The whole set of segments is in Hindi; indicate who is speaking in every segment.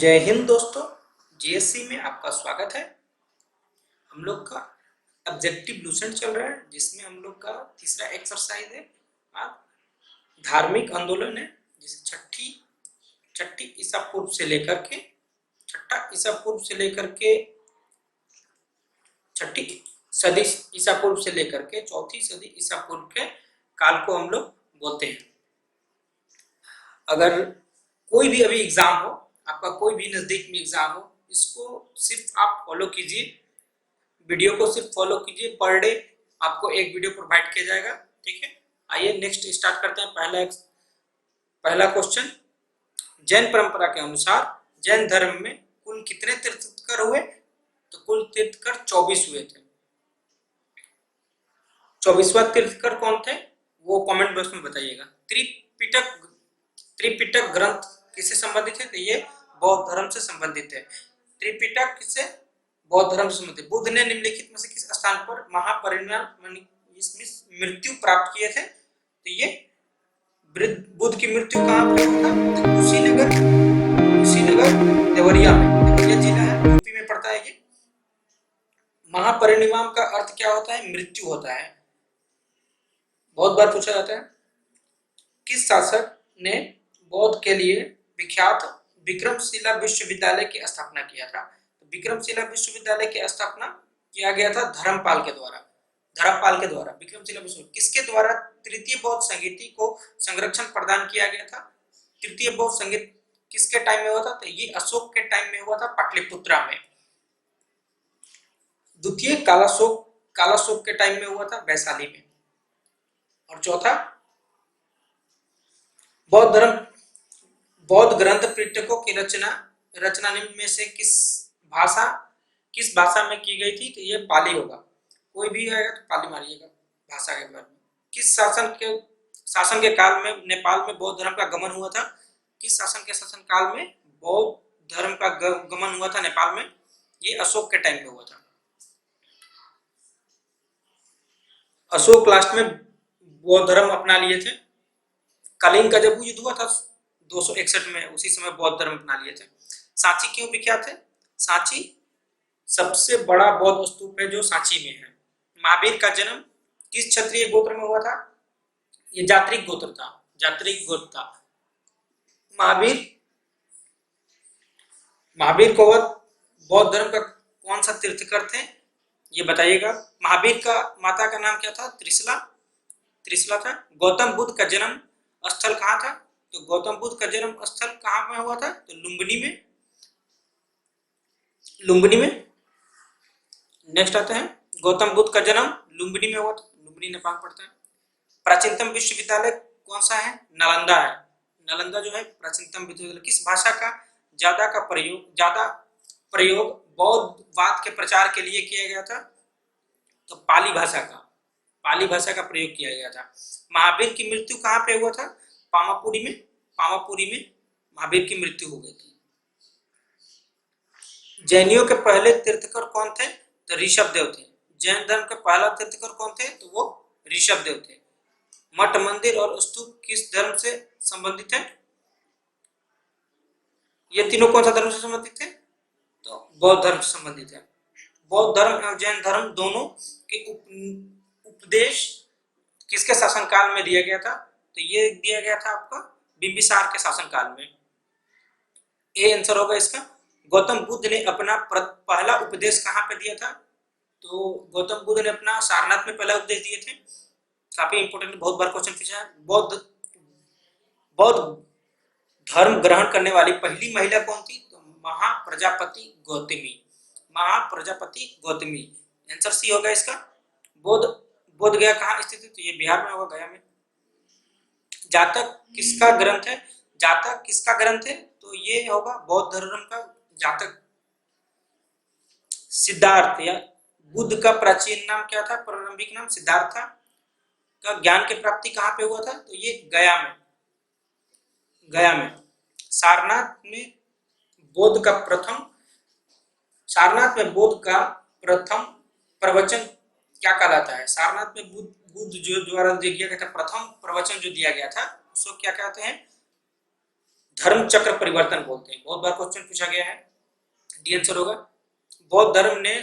Speaker 1: जय हिंद दोस्तों। जीएससी में आपका स्वागत है। हम लोग का ऑब्जेक्टिव लूसेंट चल रहा है, जिसमें हम लोग का तीसरा एक्सरसाइज है। धार्मिक आंदोलन है, जिसे छठी ईसा पूर्व से लेकर के छठा ईसा पूर्व से लेकर के छठी सदी ईसा पूर्व से लेकर के चौथी सदी ईसा पूर्व के काल को हम लोग बोलते हैं। अगर कोई भी अभी एग्जाम हो, आपका कोई भी नजदीक में एग्जाम हो, इसको सिर्फ आप फॉलो कीजिए, वीडियो को सिर्फ फॉलो कीजिए। पर डे आपको एक वीडियो प्रोवाइड किया जाएगा, ठीक है। आइए नेक्स्ट स्टार्ट करते हैं। पहला क्वेश्चन, जैन परंपरा के अनुसार जैन धर्म में कुल कितने तीर्थंकर हुए? तो कुल तीर्थंकर 24 हुए थे। 24वां तीर्थंकर कौन थे वो कमेंट बॉक्स में बताइएगा। त्रिपिटक ग्रंथ किससे संबंधित है? तो ये बौद्ध धर्म से संबंधित है। त्रिपिटक किससे? बौद्ध धर्म से संबंधित। बुद्ध ने निम्नलिखित में से किस स्थान पर महापरिनिर्वाण मृत्यु प्राप्त किए थे? तो ये बुद्ध की मृत्यु कहाँ पे हुआ था? कुशीनगर देवरिया में, देवरिया जिला है, यूपी में पड़ता है ये। महापरिनिर्वाण का अर्थ क्या होता है? मृत्यु होता है। बहुत बार पूछा जाता है। किस शासक ने बौद्ध के लिए विख्यात विक्रमशिला विश्वविद्यालय की स्थापना किया था? तो विक्रमशिला विश्वविद्यालय की स्थापना किया गया था धर्मपाल के द्वारा। विक्रमशिला विश्वविद्यालय किसके द्वारा तृतीय बौद्ध संगीति को संरक्षण प्रदान किया गया था? तृतीय बौद्ध संगीत किसके टाइम में हुआ था? तो ये अशोक के टाइम में हुआ था, पाटलिपुत्रा में। द्वितीय कालाशोक के टाइम में हुआ था, वैशाली में। और चौथा, बौद्ध ग्रंथ पिटकों की रचना निम्न में से किस भाषा में की गई थी? तो ये पाली होगा। कोई भी आएगा तो पाली मारिएगा भाषा के बारे में। किस शासन के काल में नेपाल में बौद्ध धर्म का गमन हुआ था? किस शासन काल में बौद्ध धर्म का गमन हुआ था नेपाल में? ये अशोक के टाइम पे हुआ था। अशोक लास्ट में बौद्ध धर्म अपना लिए थे। कलिंग का जब युद्ध हुआ था 261 में, उसी समय बौद्ध धर्म अपना लिए थे। सांची क्यों विख्यात है? सांची सबसे बड़ा बौद्ध स्तूप है जो सांची में है। महावीर का जन्म किस क्षत्रिय गोत्र में हुआ था? ये जात्रिक गोत्र था। महावीर को बौद्ध धर्म का कौन सा तीर्थंकर थे ये बताइएगा। महावीर का माता का नाम क्या था? त्रिशला था। गौतम बुद्ध का जन्म स्थल कहाँ था? तो गौतम बुद्ध का जन्म स्थल कहाँ में हुआ था? तो लुम्बिनी में। नेक्स्ट आता है, गौतम बुद्ध का जन्म लुम्बिनी में हुआ था। लुम्बिनी नेपाल पड़ता है। प्राचीनतम विश्वविद्यालय कौन सा है? नालंदा है। नालंदा जो है प्राचीनतम विश्वविद्यालय। किस भाषा का ज्यादा प्रयोग बौद्धवाद के प्रचार के लिए किया गया था? तो पाली भाषा का प्रयोग किया गया था। महावीर की मृत्यु कहाँ पे हुआ था? पामापुरी में महावीर की मृत्यु हो गई थी। जैनियों के पहले तीर्थंकर कौन थे? तो ऋषभदेव थे। जैन धर्म के पहला तीर्थंकर कौन थे? तो वो ऋषभदेव थे। मठ, मंदिर और स्तूप किस धर्म से संबंधित है? ये तीनों कौन सा धर्म से संबंधित है? तो बौद्ध धर्म से संबंधित है। बौद्ध धर्म और जैन धर्म दोनों के उपदेश किसके शासनकाल में दिया गया था? तो ये दिया गया था आपका बिंबिसार के शासनकाल में। ए आंसर होगा इसका। गौतम बुद्ध ने अपना पहला उपदेश कहाँ पे दिया था? तो गौतम बुद्ध ने अपना सारनाथ में पहला उपदेश दिए थे। काफी इंपोर्टेंट, बहुत बार क्वेश्चन पूछा है। बौद्ध धर्म ग्रहण करने वाली पहली महिला कौन थी? तो महाप्रजापति गौतमी। आंसर सी होगा इसका। बोध गया कहाँ स्थित है? तो ये बिहार में होगा, गया में। जातक किसका ग्रंथ है? तो ये होगा बौद्ध धर्म का जातक। सिद्धार्थ या बुद्ध का प्राचीन नाम क्या था? प्रारंभिक नाम सिद्धार्थ था। का ज्ञान की प्राप्ति कहाँ पे हुआ था? तो ये गया में। सारनाथ में बोध का प्रथम प्रवचन क्या कहलाता है? सारनाथ में बुद्ध जो द्वारा दिया गया था प्रथम प्रवचन जो दिया गया था उसको क्या कहते हैं? धर्म चक्र परिवर्तन बोलते हैं, बहुत बार क्वेश्चन पूछा गया है। डी आंसर होगा। बौद्ध धर्म ने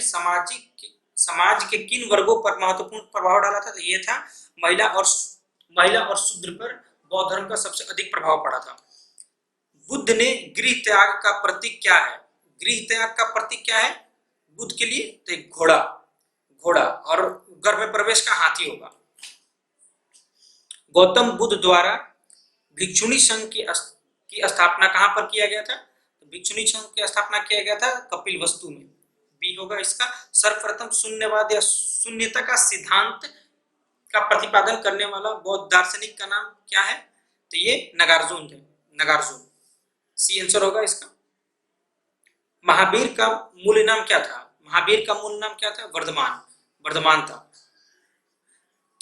Speaker 1: समाज के किन वर्गों पर महत्वपूर्ण प्रभाव डाला था? तो ये था महिला और शूद्र पर बौद्ध धर्म का सबसे अधिक प्रभाव पड़ा था। बुद्ध ने गृह त्याग का प्रतीक क्या है? गृह त्याग का प्रतीक क्या है बुद्ध के लिए? तो एक घोड़ा और घर में प्रवेश का हाथी होगा। गौतम बुद्ध द्वारा भिक्षुणी संघ की स्थापना कहां पर किया गया था? तो भिक्षुणी संघ की स्थापना किया गया था कपिलवस्तु में। बी होगा इसका। सर्वप्रथम शून्यवाद या शून्यता का सिद्धांत का प्रतिपादन करने वाला बौद्ध दार्शनिक का नाम क्या है? तो ये नागार्जुन थे, नागार्जुन। सी आंसर होगा इसका। महावीर का मूल नाम क्या था? महावीर का मूल नाम क्या था? वर्धमान था।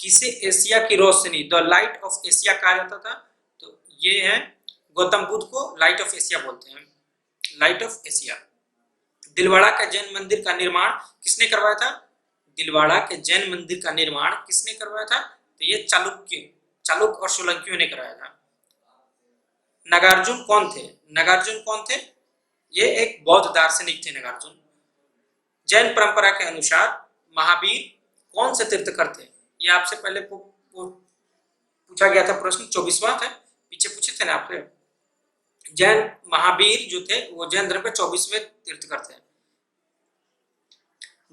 Speaker 1: किसे एशिया की रोशनी, द लाइट ऑफ एशिया कहा जाता था? तो ये है गौतम बुद्ध को लाइट ऑफ एशिया बोलते हैं, लाइट ऑफ एशिया। दिलवाड़ा का जैन मंदिर का निर्माण किसने करवाया था? दिलवाड़ा के जैन मंदिर का निर्माण किसने करवाया था? तो ये चालुक्य और सोलंकियों ने कराया था। नागार्जुन कौन थे? ये एक बौद्ध दार्शनिक थे नागार्जुन। जैन परंपरा के अनुसार महावीर कौन से तीर्थकर थे? ये आपसे पहले पूछा गया था प्रश्न, 24वां था, पीछे पूछे थे ना आपसे। जैन महावीर जो थे वो जैन धर्म के 24वें तीर्थकर थे।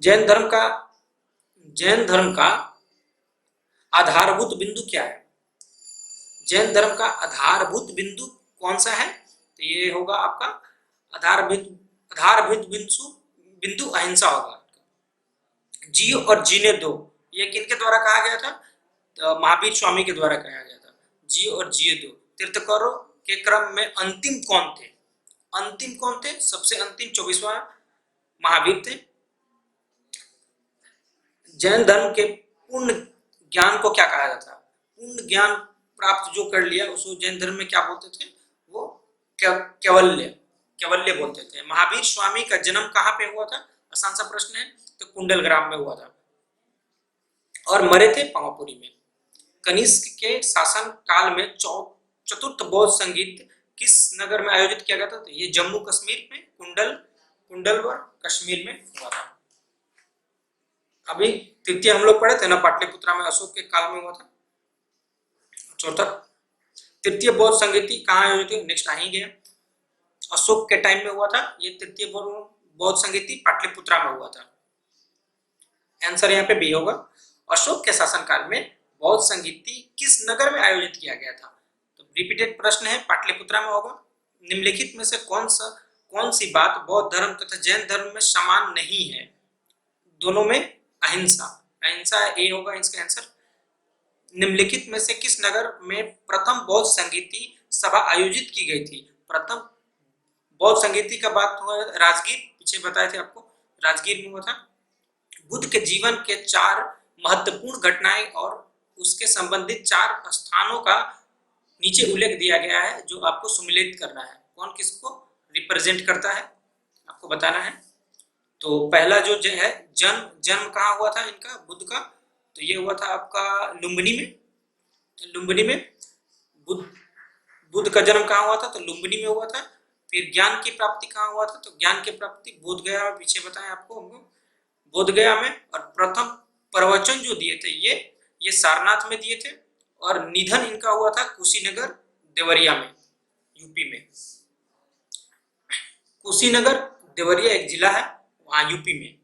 Speaker 1: जैन धर्म का आधारभूत बिंदु क्या है? जैन धर्म का आधारभूत बिंदु कौन सा है? तो ये होगा आपका आधारभूत बिंदु अहिंसा होगा। जियो और जीने दो, ये किनके द्वारा कहा गया था? तो महावीर स्वामी के द्वारा कहा गया था। जियो और जिए दो। तीर्थंकरों के क्रम में अंतिम कौन थे? सबसे अंतिम 24वां महावीर थे। जैन धर्म के पूर्ण ज्ञान को क्या कहा जाता? पूर्ण ज्ञान प्राप्त जो कर लिया उसको जैन धर्म में क्या बोलते थे? वो कैवल्य बोलते थे। महावीर स्वामी का जन्म कहाँ पे हुआ था? आसान सा प्रश्न है। तो कुंडलग्राम में हुआ था और मरे थे पावापुरी में। कनिष्क के शासन काल में चतुर्थ बौद्ध संगीत किस नगर में आयोजित किया गया था? तो ये जम्मू कश्मीर में कुंडलवर कश्मीर में हुआ था। अभी तृतीय हम लोग पढ़े थे ना पाटलिपुत्रा में, अशोक के काल में हुआ था। चौथा तृतीय बौद्ध संगीति कहाँ आयोजित हुई? नेक्स्ट आ ही गया, अशोक के टाइम में हुआ था। ये तृतीय बौद्ध संगीति पाटलिपुत्रा में हुआ था। आंसर यहाँ पे बी होगा। अशोक के शासनकाल में बौद्ध संगीति किस नगर में आयोजित किया गया था? तो रिपीटेड प्रश्न है, पाटलिपुत्रा में होगा। निम्नलिखित में से कौन सी बात बौद्ध धर्म तथा जैन धर्म में समान नहीं है? दोनों में अहिंसा ए होगा इसका आंसर। निम्नलिखित में से किस नगर में प्रथम बौद्ध संगीति सभा आयोजित की गई थी? प्रथम बौद्ध संगीति का बात हुआ राजगीर, पीछे बताए थे आपको, राजगीर में हुआ था। बुद्ध के जीवन के 4 महत्वपूर्ण घटनाएं और उसके संबंधित 4 स्थानों का नीचे उल्लेख दिया गया है जो आपको सम्मिलित करना है। कौन किसको रिप्रेजेंट करता है आपको बताना है। तो पहला जो है जन्म कहाँ हुआ था इनका, बुद्ध का? तो ये हुआ था आपका लुम्बिनी में। बुद्ध का जन्म कहाँ हुआ था? तो लुम्बिनी में हुआ था। फिर ज्ञान की प्राप्ति कहाँ हुआ था? तो ज्ञान की प्राप्ति बोधगया में, पीछे बताएं आपको बोधगया में। और प्रथम प्रवचन जो दिए थे ये सारनाथ में दिए थे। और निधन इनका हुआ था कुशीनगर देवरिया में, यूपी में। कुशीनगर देवरिया एक जिला है वहां यूपी में।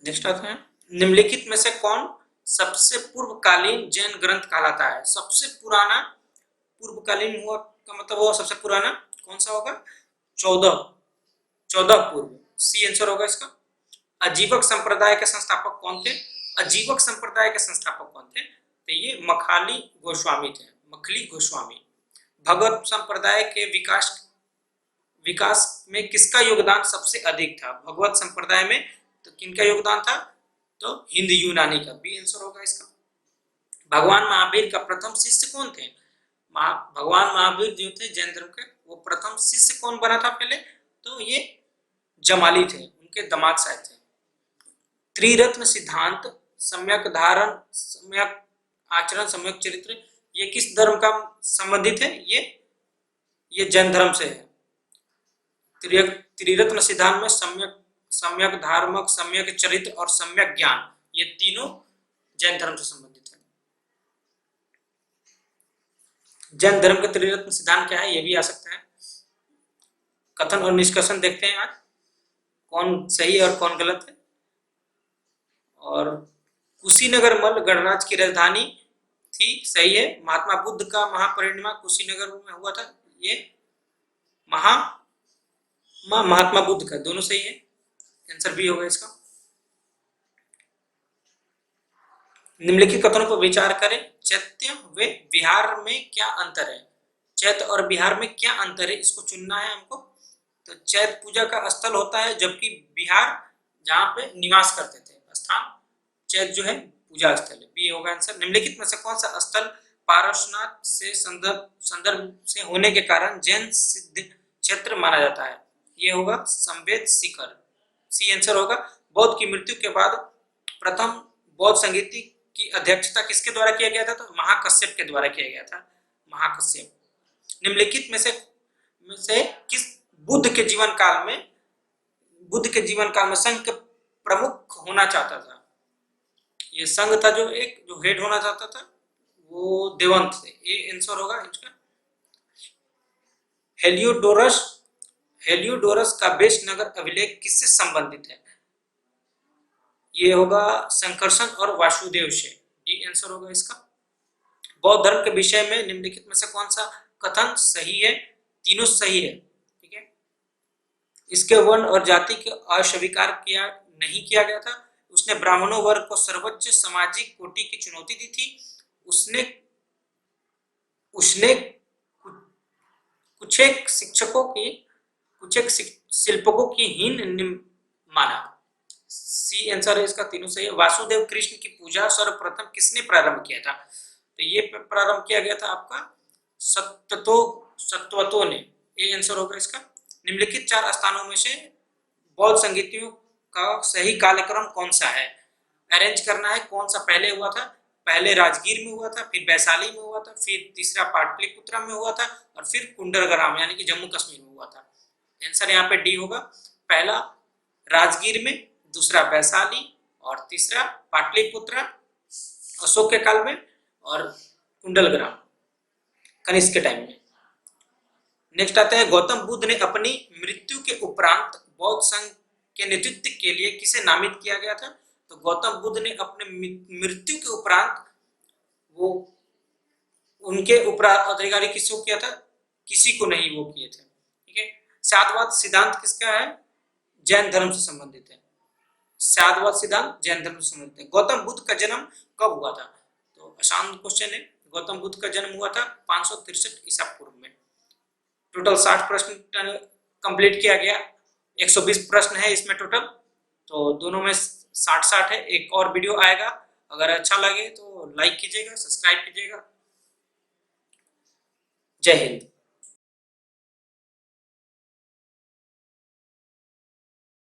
Speaker 1: नेक्स्ट आता है, निम्नलिखित में से कौन सबसे पूर्वकालीन जैन ग्रंथ कहलाता है? सबसे पुराना पूर्वकालीन हुआ का मतलब वो सबसे पुराना कौन सा होगा? 14 पूर्व। सी आंसर होगा इसका। आजीवक संप्रदाय के संस्थापक कौन थे? आजीवक संप्रदाय के संस्थापक कौन थे? तो ये मखली गोस्वामी। भगवत संप्रदाय के विकास में किसका योगदान सबसे अधिक था? भगवत संप्रदाय में तो किनका योगदान था? तो हिंद यूनानी का। बी आंसर होगा इसका। भगवान महावीर का प्रथम शिष्य कौन थे? भगवान महावीर जो थे जैन धर्म के, वो प्रथम शिष्य कौन बना था पहले? तो ये जमाली थे, उनके दामाद साहब थे। त्रिरत्न सिद्धांत, सम्यक धारण, सम्यक आचरण, सम्यक चरित्र, ये किस धर्म का संबंधित है? ये जैन धर्म से है। त्रिरत्न सिद्धांत में सम्यक धार्मिक, सम्यक चरित्र और सम्यक ज्ञान, ये तीनों जैन धर्म से संबंधित है। जैन धर्म के त्रिरत्न सिद्धांत क्या है, ये भी आ सकता है। कथन और निष्कर्षण देखते हैं आज, कौन सही और कौन गलत है। और कुशीनगर मल गणराज की राजधानी थी, सही है। महात्मा बुद्ध का महापरिनिर्वाण कुशीनगर में हुआ था, ये महात्मा बुद्ध का, दोनों सही है। आंसर बी होगा इसका। निम्नलिखित कथनों पर विचार करें। चैत्य व विहार में क्या अंतर है? चैत्य और विहार में क्या अंतर है, इसको चुनना है हमको। तो चैत्य पूजा का स्थल होता है, जबकि विहार जहाँ पे निवास करते थे स्थान, चैत्य जो है पूजा स्थल है। बी होगा आंसर। निम्नलिखित में से कौन सा स्थल पारसनाथ से संदर्भ से होने के कारण जैन सिद्ध क्षेत्र माना जाता है? ये होगा संवेद शिखर, सी आंसर होगा। बौद्ध की मृत्यु के बाद प्रथम बौद्ध संगीति की अध्यक्षता किसके द्वारा किया गया था? तो महाकश्यप के द्वारा किया गया था, महाकश्यप। निम्नलिखित में से किस बुद्ध के जीवन काल में संघ के प्रमुख होना चाहता था? ये संघ था जो हेड होना चाहता था, वो देवंत थे। ये आंसर होगा इसका। हेलियोडोरस का बेश नगर अभिलेख किससे संबंधित है? ये होगा संकर्षण और वासुदेव से। डी आंसर होगा इसका। बौद्ध धर्म के विषय में निम्नलिखित में से कौन सा कथन सही है? तीनों सही है, ठीक है। इसके वर्ण और जाति को अस्वीकार नहीं किया गया था। उसने ब्राह्मणों वर्ग को सर्वोच्च सामाजिक कोटि की चुनौती दी थी। उसने कुछेक शिल्पकों की हीन माना। सी आंसर है इसका, तीनों सही है। वासुदेव कृष्ण की पूजा सर्वप्रथम किसने प्रारंभ किया था? तो ये प्रारंभ किया गया था आपका सत्वतों ने। ये आंसर होगा इसका। निम्नलिखित 4 स्थानों में से बौद्ध संगीतियों का सही कालक्रम कौन सा है? अरेंज करना है, कौन सा पहले हुआ था। पहले राजगीर में हुआ था, फिर वैशाली में हुआ था, फिर तीसरा पाटलिपुत्रा में हुआ था, और फिर कुंडलग्राम यानी कि जम्मू कश्मीर में हुआ था। आंसर यहाँ पे डी होगा। पहला राजगीर में, दूसरा वैशाली, और तीसरा पाटलिपुत्रा अशोक के काल में, और कुंडलग्राम कनिष्क के टाइम में। नेक्स्ट आता है, गौतम बुद्ध ने अपनी मृत्यु के उपरांत बौद्ध संघ के नेतृत्व के लिए किसे नामित किया गया था? तो गौतम बुद्ध ने अपने मृत्यु के उपरांत उनके उत्तराधिकारी किसको किया था? किसी को नहीं वो किए थे, ठीक है। साधवाद सिद्धांत किसका है? जैन धर्म से संबंधित है। साधवाद सिद्धांत जैन धर्म से संबंधित है। गौतम बुद्ध का जन्म कब हुआ था? तो आसान क्वेश्चन है। गौतम बुद्ध का जन्म हुआ था 563 ईसा पूर्व में। टोटल 60 प्रश्न कंप्लीट किया गया। 120 प्रश्न है इसमें टोटल, तो दोनों में 60-60 है। एक और वीडियो आएगा, अगर अच्छा लगे तो लाइक कीजिएगा, सब्सक्राइब कीजिएगा। जय हिंद।